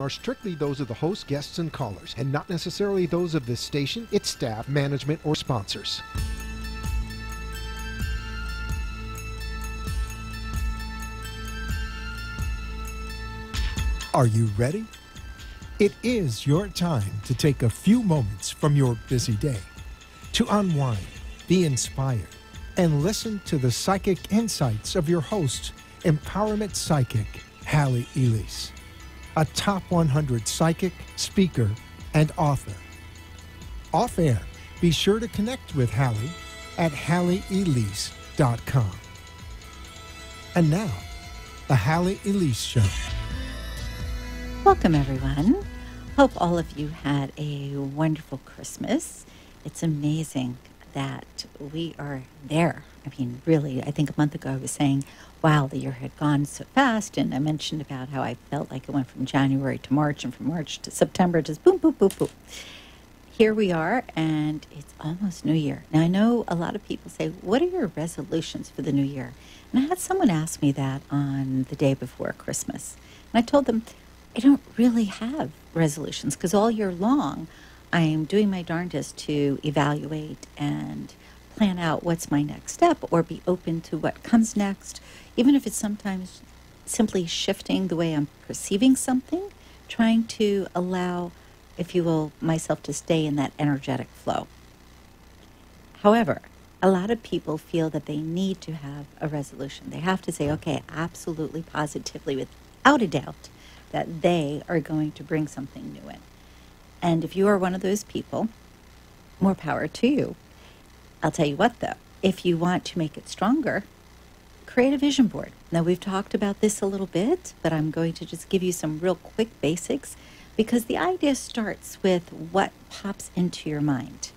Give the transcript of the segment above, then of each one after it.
are strictly those of the host, guests, and callers, and not necessarily those of this station, its staff, management, or sponsors. Are you ready? It is your time to take a few moments from your busy day to unwind, be inspired, and listen to the psychic insights of your host, empowerment psychic, Halley Elise, a top 100 psychic, speaker, and author. Off air, be sure to connect with Halley at halleyelise.com. And now, the Halley Elise Show. Welcome, everyone. Hope all of you had a wonderful Christmas. It's amazing that we are there. I mean, really, I think a month ago I was saying, wow, the year had gone so fast. And I mentioned about how I felt like it went from January to March and from March to September, just boom, boom, boom, boom. Here we are, and it's almost New Year. Now, I know a lot of people say, what are your resolutions for the new year? And I had someone ask me that on the day before Christmas. And I told them, I don't really have resolutions because all year long I'm doing my darndest to evaluate and plan out what's my next step or be open to what comes next, even if it's sometimes simply shifting the way I'm perceiving something, trying to allow, if you will, myself to stay in that energetic flow. However, a lot of people feel that they need to have a resolution. They have to say, okay, absolutely, positively, without a doubt, that they are going to bring something new in. And if you are one of those people, more power to you. I'll tell you what, though, if you want to make it stronger, create a vision board. Now, we've talked about this a little bit, but I'm going to just give you some real quick basics because the idea starts with what pops into your mind.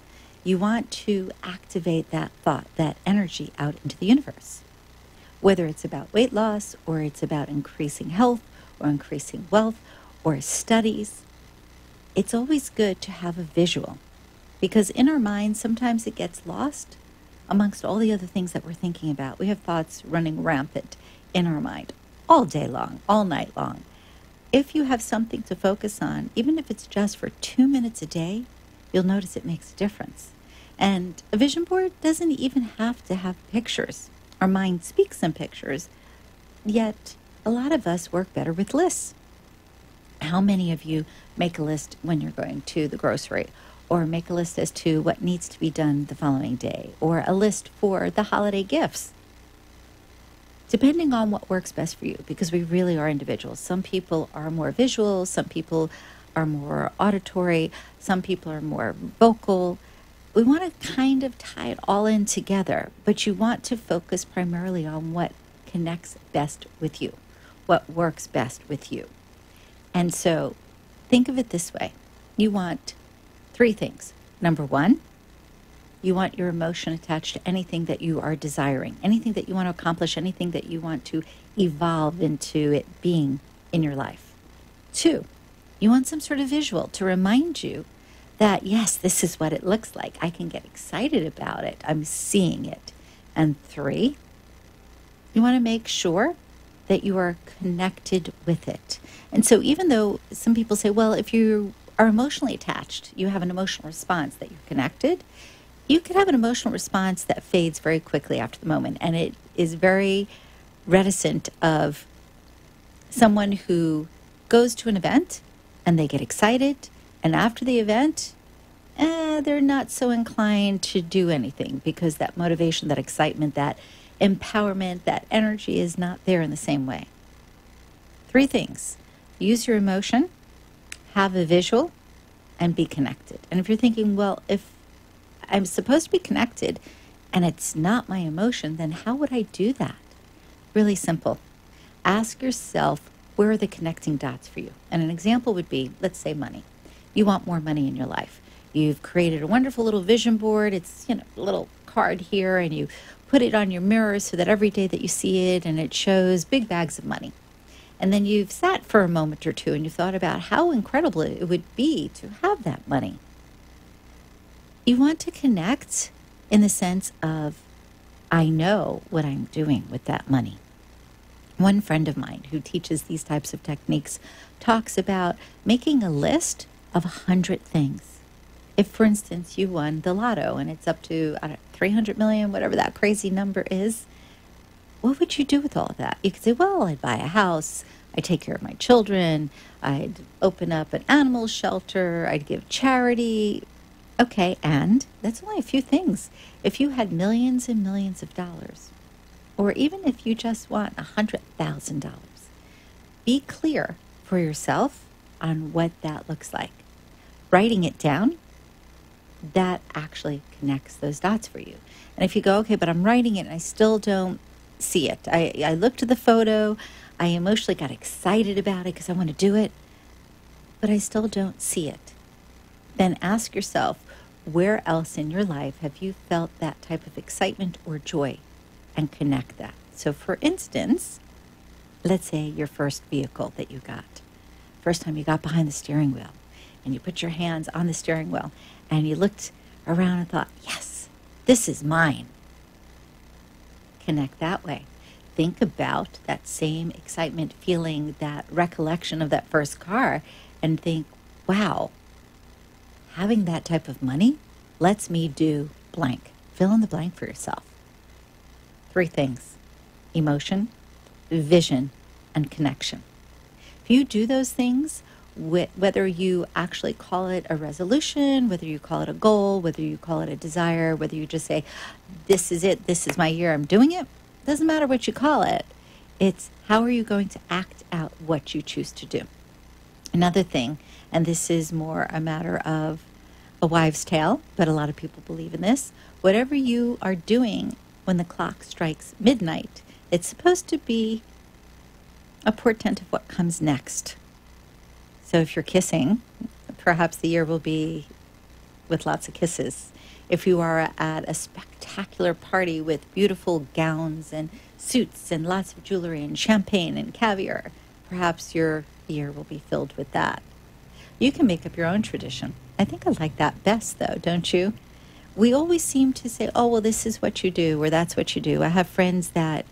You want to activate that thought, that energy out into the universe, whether it's about weight loss or it's about increasing health or increasing wealth, or studies. It's always good to have a visual because in our minds, sometimes it gets lost amongst all the other things that we're thinking about. We have thoughts running rampant in our mind all day long, all night long. If you have something to focus on, even if it's just for 2 minutes a day, you'll notice it makes a difference. And a vision board doesn't even have to have pictures. Our mind speaks in pictures, yet a lot of us work better with lists. How many of you make a list when you're going to the grocery, or make a list as to what needs to be done the following day, or a list for the holiday gifts? Depending on what works best for you, because we really are individuals. Some people are more visual, some people are more auditory, some people are more vocal. We want to kind of tie it all in together, but you want to focus primarily on what connects best with you, what works best with you. And so think of it this way. You want 3 things. Number 1, you want your emotion attached to anything that you are desiring, anything that you want to accomplish, anything that you want to evolve into it being in your life. 2, you want some sort of visual to remind you that, yes, this is what it looks like. I can get excited about it. I'm seeing it. And 3, you want to make sure that you are connected with it. And so even though some people say, well, if you are emotionally attached, you have an emotional response that you're connected, you could have an emotional response that fades very quickly after the moment. And it is very reticent of someone who goes to an event and they get excited, and after the event, they're not so inclined to do anything because that motivation, that excitement, that empowerment, that energy is not there in the same way. 3 things. Use your emotion, have a visual, and be connected. And if you're thinking, well, if I'm supposed to be connected and it's not my emotion, then how would I do that? Really simple. Ask yourself, where are the connecting dots for you? And an example would be, let's say money. You want more money in your life. You've created a wonderful little vision board. It's, a little card here, and you put it on your mirror so that every day that you see it and it shows big bags of money. And then you've sat for a moment or two and you've thought about how incredible it would be to have that money. You want to connect in the sense of, I know what I'm doing with that money. One friend of mine who teaches these types of techniques talks about making a list of 100 things. If, for instance, you won the lotto and it's up to, I don't know, 300 million, whatever that crazy number is, what would you do with all of that? You could say, well, I'd buy a house, I'd take care of my children, I'd open up an animal shelter, I'd give charity. Okay, and that's only a few things. If you had millions and millions of dollars, or even if you just want $100,000, be clear for yourself on what that looks like. Writing it down, that actually connects those dots for you. And if you go, okay, but I'm writing it and I still don't see it. I looked at the photo, I emotionally got excited about it because I want to do it, but I still don't see it. Then ask yourself, where else in your life have you felt that type of excitement or joy, and connect that. So for instance, let's say your first vehicle that you got, first time you got behind the steering wheel and you put your hands on the steering wheel and you looked around and thought, yes, this is mine. Connect that way. Think about that same excitement feeling, that recollection of that first car, and think, wow, having that type of money lets me do blank. Fill in the blank for yourself. 3 things: emotion, vision, and connection. If you do those things, whether you actually call it a resolution, whether you call it a goal, whether you call it a desire, whether you just say, this is it, this is my year, I'm doing it, doesn't matter what you call it. It's how are you going to act out what you choose to do. Another thing, and this is more a matter of a wives' tale, but a lot of people believe in this, whatever you are doing when the clock strikes midnight, it's supposed to be a portent of what comes next. So if you're kissing, perhaps the year will be with lots of kisses. If you are at a spectacular party with beautiful gowns and suits and lots of jewelry and champagne and caviar, perhaps your year will be filled with that. You can make up your own tradition. I think I like that best, though, don't you? We always seem to say, oh, well, this is what you do, or that's what you do. I have friends that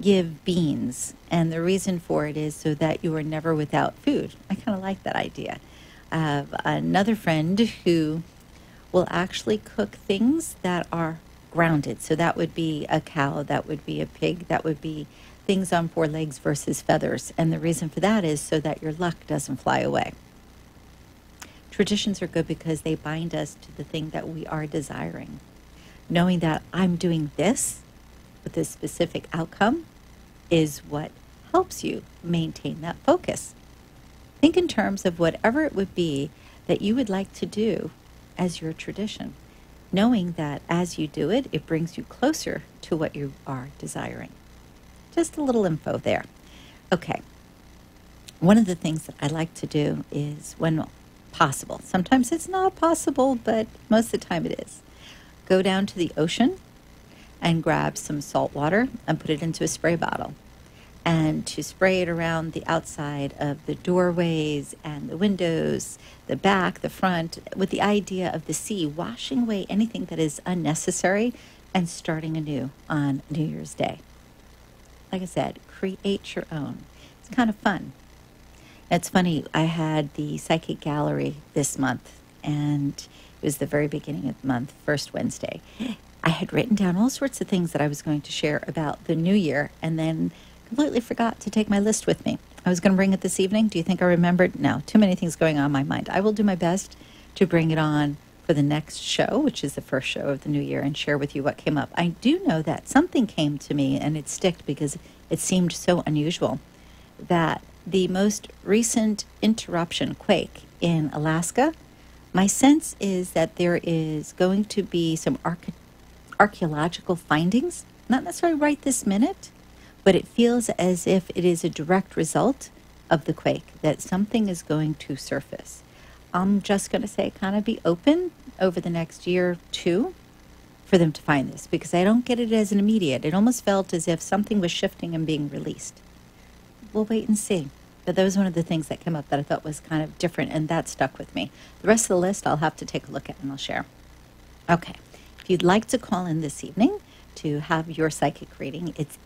give beans, and the reason for it is so that you are never without food. I kind of like that idea. I have another friend who will actually cook things that are grounded. So that would be a cow, that would be a pig, that would be things on 4 legs versus feathers. And the reason for that is so that your luck doesn't fly away. Traditions are good because they bind us to the thing that we are desiring. Knowing that I'm doing this with this specific outcome is what helps you maintain that focus. Think in terms of whatever it would be that you would like to do as your tradition, knowing that as you do it, it brings you closer to what you are desiring. Just a little info there. Okay. One of the things that I like to do is, when possible, sometimes it's not possible, but most of the time it is, go down to the ocean and grab some salt water and put it into a spray bottle, and to spray it around the outside of the doorways and the windows, the back, the front, with the idea of the sea washing away anything that is unnecessary and starting anew on New Year's Day. Like I said, create your own. It's kind of fun. It's funny, I had the Psychic Gallery this month, and it was the very beginning of the month, first Wednesday. I had written down all sorts of things that I was going to share about the new year, and then completely forgot to take my list with me. I was going to bring it this evening. Do you think I remembered? No, too many things going on in my mind. I will do my best to bring it on for the next show, which is the first show of the new year, and share with you what came up. I do know that something came to me, and it sticked because it seemed so unusual, that the most recent interruption quake in Alaska, my sense is that there is going to be some archaeological findings, not necessarily right this minute, but it feels as if it is a direct result of the quake, that something is going to surface. I'm just going to say kind of be open over the next year or two for them to find this, because I don't get it as an immediate. It almost felt as if something was shifting and being released. We'll wait and see. But that was one of the things that came up that I thought was kind of different, and that stuck with me. The rest of the list I'll have to take a look at and I'll share. Okay. If you'd like to call in this evening to have your psychic reading, it's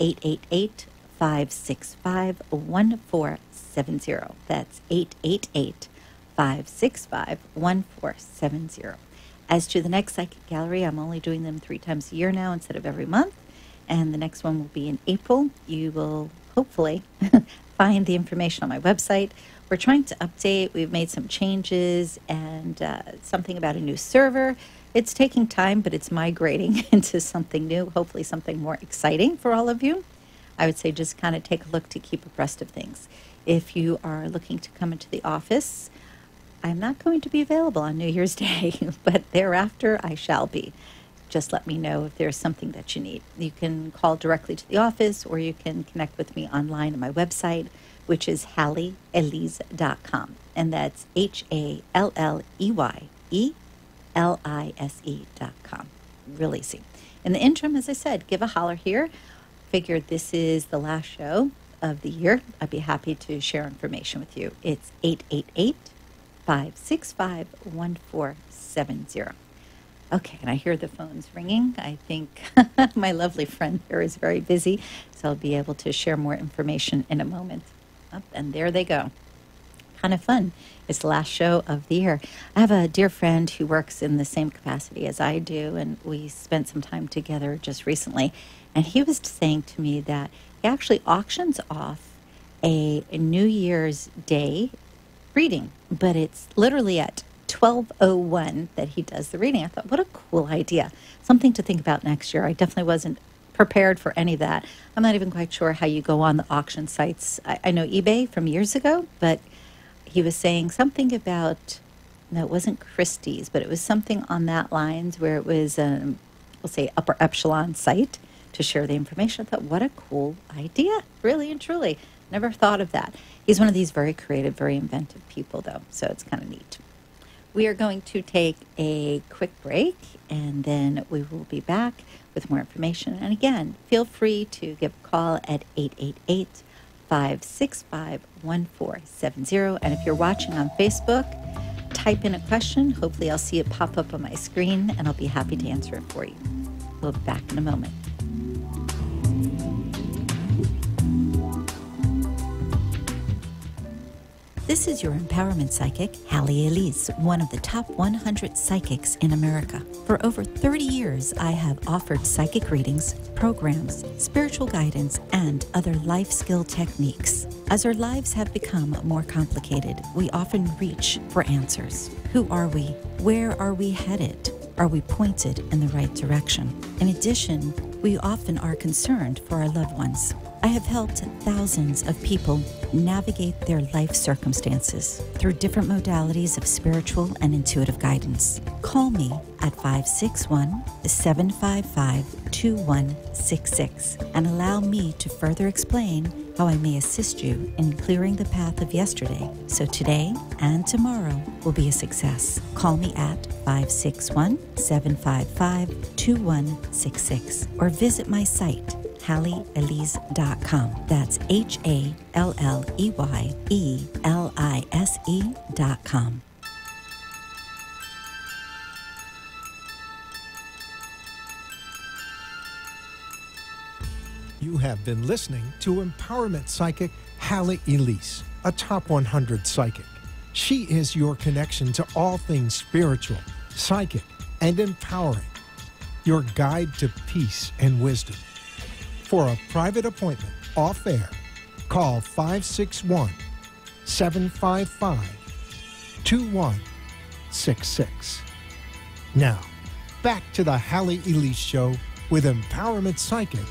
888-565-1470. That's 888-565-1470. As to the next Psychic Gallery, I'm only doing them 3 times a year now instead of every month. And the next one will be in April. You will hopefully find the information on my website. We're trying to update. We've made some changes and something about a new server. It's taking time, but it's migrating into something new, hopefully something more exciting for all of you. I would say just kind of take a look to keep abreast of things. If you are looking to come into the office, I'm not going to be available on New Year's Day, but thereafter I shall be. Just let me know if there's something that you need. You can call directly to the office, or you can connect with me online on my website, which is HalleyElise.com. And that's HalleyElise.com. Real easy. In the interim, as I said, give a holler here. Figured this is the last show of the year. I'd be happy to share information with you. It's 888-565-1470. Okay, and I hear the phones ringing. I think my lovely friend here is very busy, so I'll be able to share more information in a moment. Oh, and there they go. Kind of fun. It's the last show of the year. I have a dear friend who works in the same capacity as I do, and we spent some time together just recently. And he was saying to me that he actually auctions off a New Year's Day reading, but it's literally at 12:01 that he does the reading. I thought, what a cool idea. Something to think about next year. I definitely wasn't prepared for any of that. I'm not even quite sure how you go on the auction sites. I know eBay from years ago, but he was saying something about, no, it wasn't Christie's, but it was something on that lines where it was, we'll say, upper echelon site to share the information. I thought, what a cool idea, really and truly. Never thought of that. He's one of these very creative, very inventive people, though, so it's kind of neat. We are going to take a quick break, and then we will be back with more information. And again, feel free to give a call at 888-565-1470. And if you're watching on Facebook, type in a question. Hopefully I'll see it pop up on my screen, and I'll be happy to answer it for you. We'll be back in a moment. This is your empowerment psychic, Halley Elise, one of the top 100 psychics in America. For over 30 years, I have offered psychic readings, programs, spiritual guidance, and other life skill techniques. As our lives have become more complicated, we often reach for answers. Who are we? Where are we headed? Are we pointed in the right direction? In addition, we often are concerned for our loved ones. I have helped thousands of people navigate their life circumstances through different modalities of spiritual and intuitive guidance. Call me at 561-755-2166 and allow me to further explain how I may assist you in clearing the path of yesterday so today and tomorrow will be a success. Call me at 561-755-2166 or visit my site, HalleyElise.com. That's HalleyElise.com. You have been listening to empowerment psychic Halley Elise, a top 100 psychic. She is your connection to all things spiritual, psychic, and empowering. Your guide to peace and wisdom. For a private appointment off air, call 561-755-2166. Now, back to the Halley Elise Show with empowerment psychic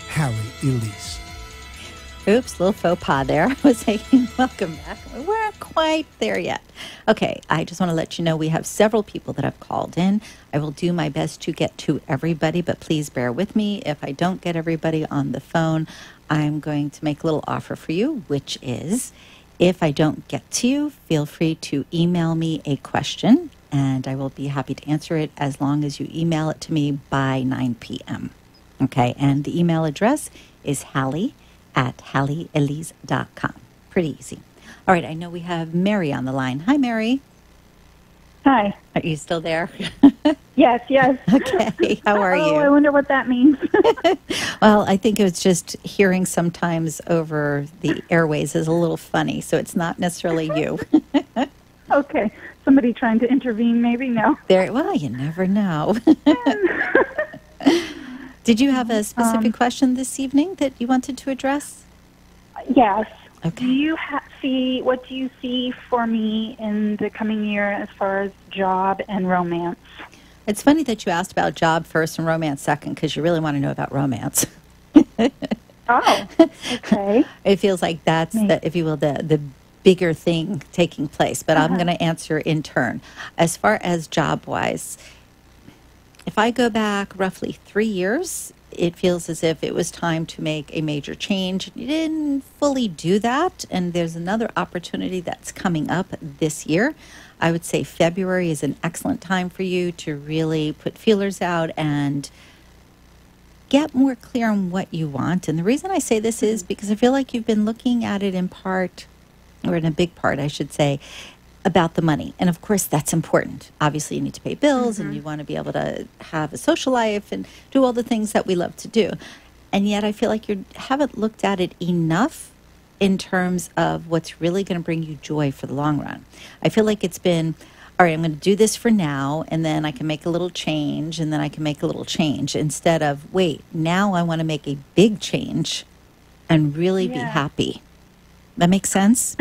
Halley Elise. Oops, little faux pas there. I was saying, welcome back. We weren't quite there yet. Okay, I just want to let you know we have several people that have called in. I will do my best to get to everybody, but please bear with me. If I don't get everybody on the phone, I'm going to make a little offer for you, which is, if I don't get to you, feel free to email me a question, and I will be happy to answer it as long as you email it to me by 9 p.m. Okay, and the email address is HalleyElise.com. Pretty easy. All right, I know we have Mary on the line. Hi, Mary. Hi. Are you still there? Yes, yes. Okay. How are Oh, I you? wonder what that means. Well, I think it was just hearing sometimes over the airways is a little funny, so it's not necessarily you. Okay. Somebody trying to intervene, maybe? No. There. Well, you never know. Did you have a specific question this evening that you wanted to address? Yes. Okay. Do you what do you see for me in the coming year as far as job and romance? It's funny that you asked about job first and romance second, because you really want to know about romance. Oh, okay. It feels like that's, the, if you will, the bigger thing taking place. But I'm going to answer in turn. As far as job-wise, if I go back roughly 3 years, it feels as if it was time to make a major change. You didn't fully do that, and there's another opportunity that's coming up this year. I would say February is an excellent time for you to really put feelers out and get more clear on what you want. And the reason I say this is because I feel like you've been looking at it in part, or in a big part, I should say, about the money. And of course, that's important. Obviously, you need to pay bills and you want to be able to have a social life and do all the things that we love to do. And yet I feel like you haven't looked at it enough in terms of what's really going to bring you joy for the long run. I feel like it's been, all right, I'm going to do this for now, and then I can make a little change, and then I can make a little change, instead of, wait, now I want to make a big change and really be happy. That makes sense?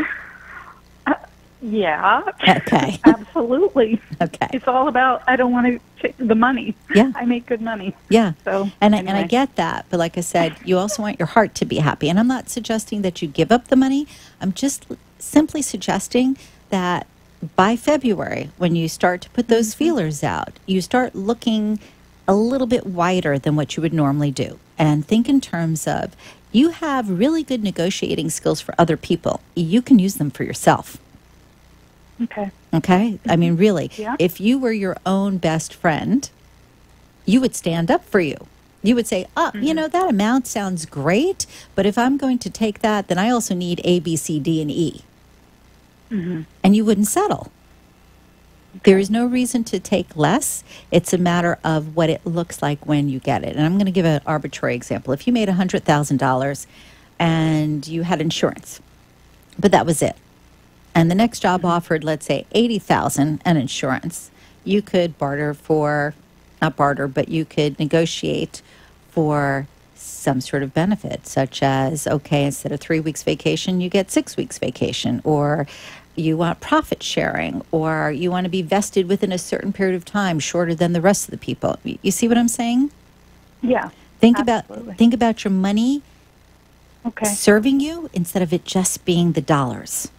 Yeah. Okay. Absolutely. Okay. It's all about, I don't want to take the money. Yeah. I make good money. Yeah. So, and anyway. I get that. But like I said, you also want your heart to be happy. And I'm not suggesting that you give up the money. I'm just simply suggesting that by February, when you start to put those feelers out, you start looking a little bit wider than what you would normally do. And think in terms of, you have really good negotiating skills for other people. You can use them for yourself. Okay. Okay? I mean, really, Yeah. if you were your own best friend, you would stand up for you. You would say, oh, you know, that amount sounds great, but if I'm going to take that, then I also need A, B, C, D, and E. And you wouldn't settle. There is no reason to take less. It's a matter of what it looks like when you get it. And I'm going to give an arbitrary example. If you made $100,000 and you had insurance, but that was it, and the next job offered, let's say, $80,000 and insurance, you could barter for, not barter, but you could negotiate for some sort of benefit, such as, okay, instead of 3 weeks vacation, you get 6 weeks vacation, or you want profit sharing, or you want to be vested within a certain period of time, shorter than the rest of the people. You see what I'm saying? Yeah. Think absolutely. about your money serving you instead of it just being the dollars.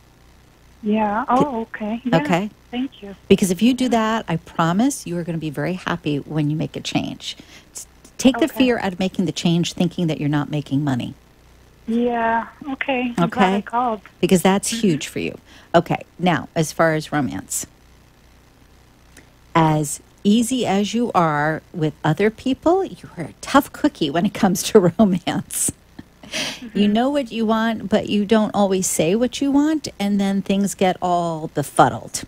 Yeah. Oh, okay. Yeah. Okay. Thank you. Because if you do that, I promise you are going to be very happy when you make a change. Take the fear out of making the change, thinking that you're not making money. Yeah. Okay. I'm glad I called. Because that's huge for you. Okay. Now, as far as romance, as easy as you are with other people, you are a tough cookie when it comes to romance. You know what you want, but you don't always say what you want, and then things get all befuddled.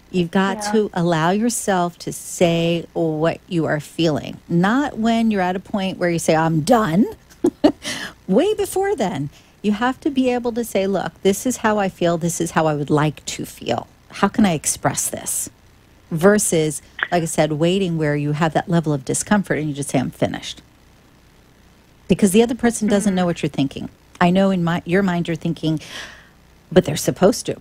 You've got to allow yourself to say what you are feeling. Not when you're at a point where you say, I'm done. Way before then. You have to be able to say, look, this is how I feel. This is how I would like to feel. How can I express this? Versus, like I said, waiting where you have that level of discomfort and you just say, I'm finished. Because the other person doesn't know what you're thinking. I know in your mind you're thinking, but they're supposed to.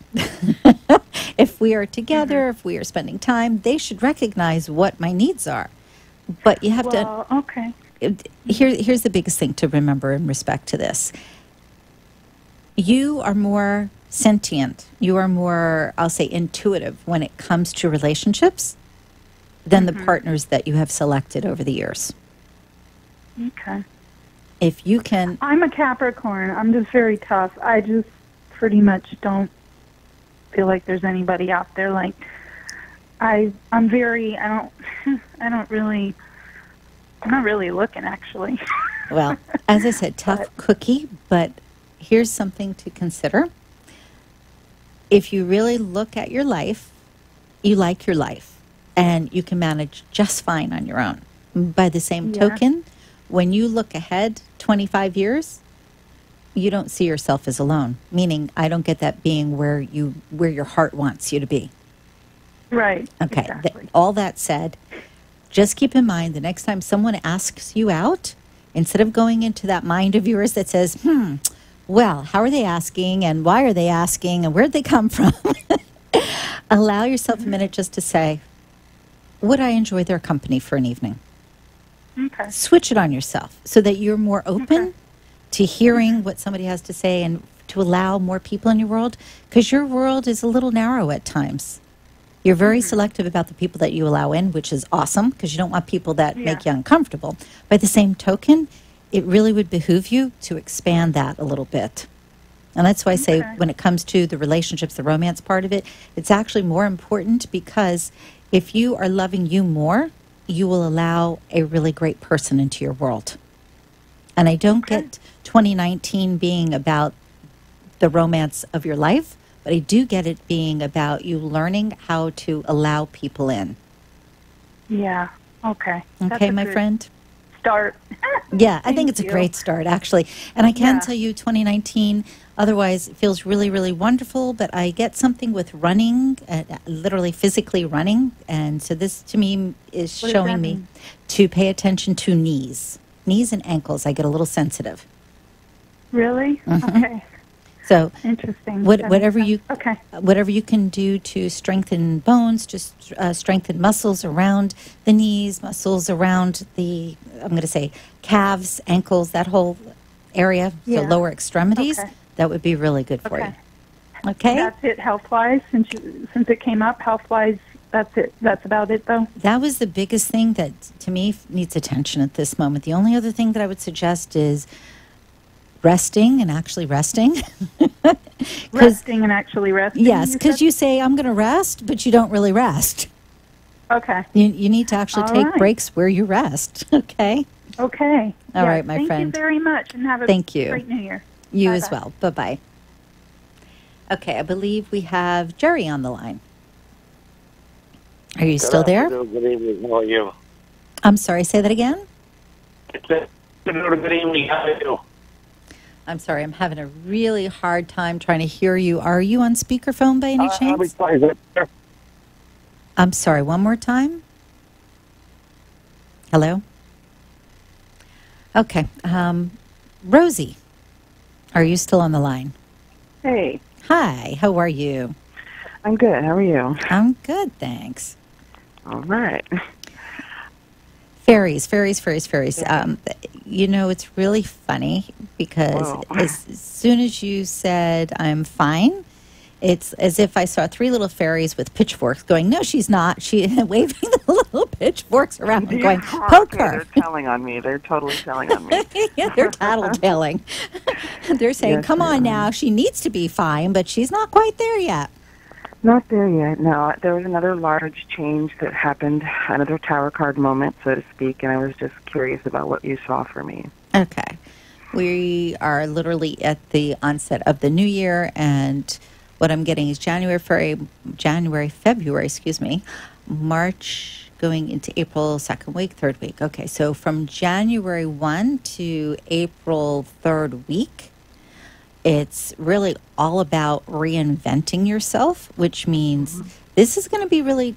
If we are together, if we are spending time, they should recognize what my needs are. But you have to... Okay. Here's the biggest thing to remember in respect to this. You are more sentient. You are more, I'll say, intuitive when it comes to relationships than the partners that you have selected over the years. Okay. If you can... I'm a Capricorn. I'm just very tough. I just pretty much don't feel like there's anybody out there. Like, I'm not really looking, actually. Well, as I said, tough cookie, but here's something to consider. If you really look at your life you like your life and you can manage just fine on your own. By the same token, when you look ahead 25 years, you don't see yourself as alone, meaning I don't get that being where your heart wants you to be. Right. Okay. Exactly. All that said, just keep in mind the next time someone asks you out, instead of going into that mind of yours that says, well, how are they asking and why are they asking and where'd they come from? Allow yourself a minute just to say, would I enjoy their company for an evening? Okay. Switch it on yourself so that you're more open to hearing what somebody has to say and to allow more people in your world, because your world is a little narrow at times. You're very selective about the people that you allow in, which is awesome because you don't want people that make you uncomfortable. By the same token, it really would behoove you to expand that a little bit. And that's why I say when it comes to the relationships, the romance part of it, it's actually more important because if you are loving you more, you will allow a really great person into your world. And I don't get 2019 being about the romance of your life, but I do get it being about you learning how to allow people in. Yeah. Okay. Okay, my friend? Start. Yeah, I think it's a great start, actually. And I can tell you 2019, otherwise, it feels really, really wonderful, but I get something with running, literally physically running. And so this, to me, is showing me to pay attention to knees and ankles. I get a little sensitive. Really? Okay. So interesting. Whatever you can do to strengthen bones, just strengthen muscles around the knees, muscles around the, I'm going to say, calves, ankles, that whole area, the lower extremities, that would be really good for you. Okay? That's it health-wise? Since it came up, health-wise, that's it. That's about it, though? That was the biggest thing that, to me, needs attention at this moment. The only other thing that I would suggest is resting and actually resting. Resting and actually resting? Yes, because you say, I'm going to rest, but you don't really rest. Okay. You need to actually take breaks where you rest. Okay? Okay. All right, my friend. Thank you very much, and have a great New Year. You as well. Bye-bye. Okay, I believe we have Jerry on the line. Are you still there? Good evening. How are you? I'm sorry, say that again? Good evening. How are you? I'm sorry, I'm having a really hard time trying to hear you. Are you on speakerphone by any chance? I'm sorry, one more time? Hello? Okay. Rosie, are you still on the line? Hey. Hi, how are you? I'm good. How are you? I'm good, thanks. All right. Fairies. It's really funny because as soon as you said, I'm fine, it's as if I saw three little fairies with pitchforks going, no, she's not. She waving the little pitchforks around and going, poke her. They're telling on me. They're totally telling on me. Yeah, they're tattletaling. They're saying, come on now, she needs to be fine, but she's not quite there yet. Not there yet, no. There was another large change that happened, another tower card moment, so to speak, and I was just curious about what you saw for me. Okay. We are literally at the onset of the new year, and what I'm getting is February, March going into April, second week, third week. Okay, so from January 1 to April 3rd week, it's really all about reinventing yourself, which means this is going to be really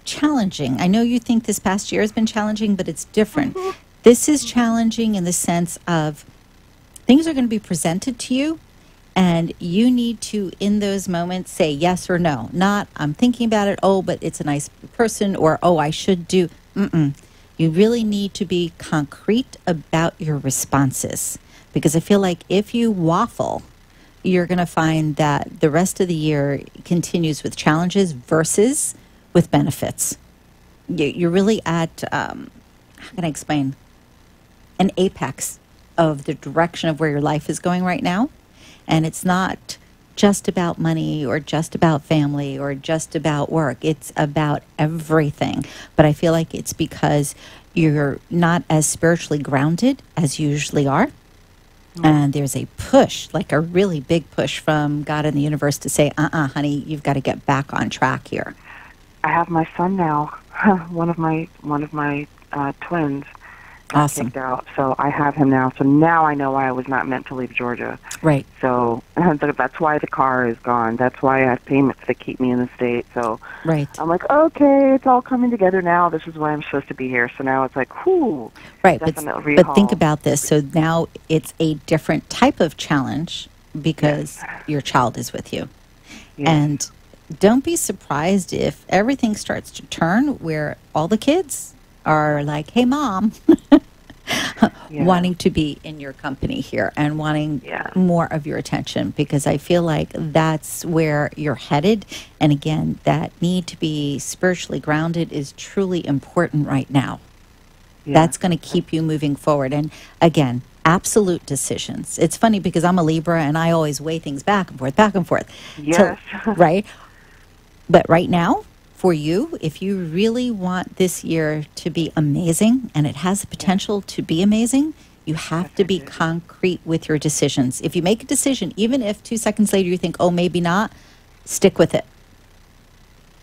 challenging. I know you think this past year has been challenging, but it's different. This is challenging in the sense of things are going to be presented to you, and you need to, in those moments, say yes or no. Not, I'm thinking about it, oh, but it's a nice person, or, oh, I should do. You really need to be concrete about your responses. Because I feel like if you waffle, you're going to find that the rest of the year continues with challenges versus with benefits. You're really at, how can I explain, an apex of the direction of where your life is going right now. And it's not just about money or just about family or just about work. It's about everything. But I feel like it's because you're not as spiritually grounded as you usually are. And there's a push, like a really big push from God and the universe to say, honey, you've got to get back on track here. I have my son now. one of my twins got Awesome. kicked out, so I have him now. So now I know why I was not meant to leave Georgia. Right. So that's why the car is gone. That's why I have payments that keep me in the state. So Right. I'm like, okay, it's all coming together now. This is why I'm supposed to be here. So now it's like, whew. Right. Definite But think rehaul. about this. So now it's a different type of challenge because your child is with you. Yes. And don't be surprised if everything starts to turn where all the kids are like, hey, Mom, wanting to be in your company here and wanting more of your attention, because I feel like that's where you're headed. And again, that need to be spiritually grounded is truly important right now. That's going to keep you moving forward. And again, absolute decisions. It's funny because I'm a Libra and I always weigh things back and forth. Yes. Right? But right now, for you, if you really want this year to be amazing, and it has the potential to be amazing, you have to be concrete with your decisions. If you make a decision, even if 2 seconds later you think, oh, maybe not, stick with it.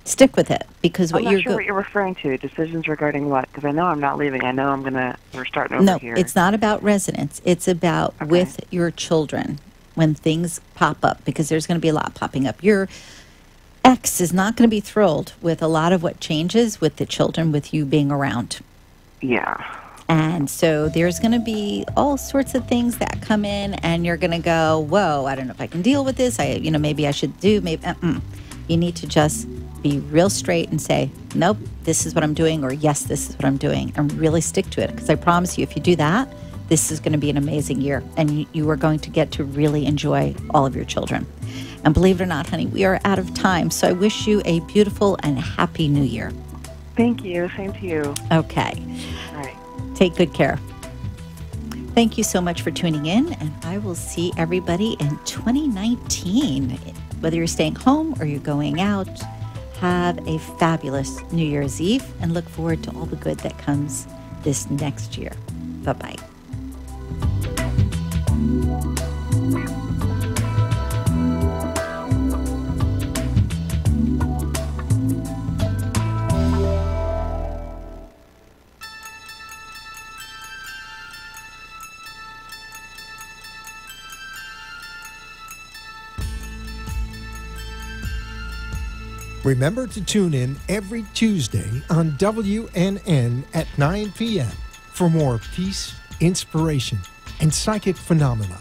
Stick with it, because I'm not sure what you're referring to. Decisions regarding what? Because I know I'm not leaving. I know we're starting over here. No, it's not about residence. It's about with your children when things pop up, because there's going to be a lot popping up. Your ex is not going to be thrilled with a lot of what changes with the children, with you being around. Yeah. And so there's going to be all sorts of things that come in, and you're going to go, whoa, I don't know if I can deal with this. Maybe I should do, maybe. You need to just be real straight and say, nope, this is what I'm doing, or yes, this is what I'm doing, and really stick to it. Because I promise you, if you do that, this is going to be an amazing year, and you are going to get to really enjoy all of your children. And believe it or not, honey, we are out of time. So I wish you a beautiful and happy new year. Thank you. Same to you. Okay. All right. Take good care. Thank you so much for tuning in, and I will see everybody in 2019. Whether you're staying home or you're going out, have a fabulous New Year's Eve, and look forward to all the good that comes this next year. Bye-bye. Remember to tune in every Tuesday on WNN at 9 p.m. for more peace, inspiration, and psychic phenomena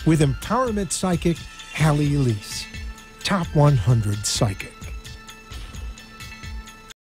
with empowerment psychic Halley Elise, Top 100 Psychic.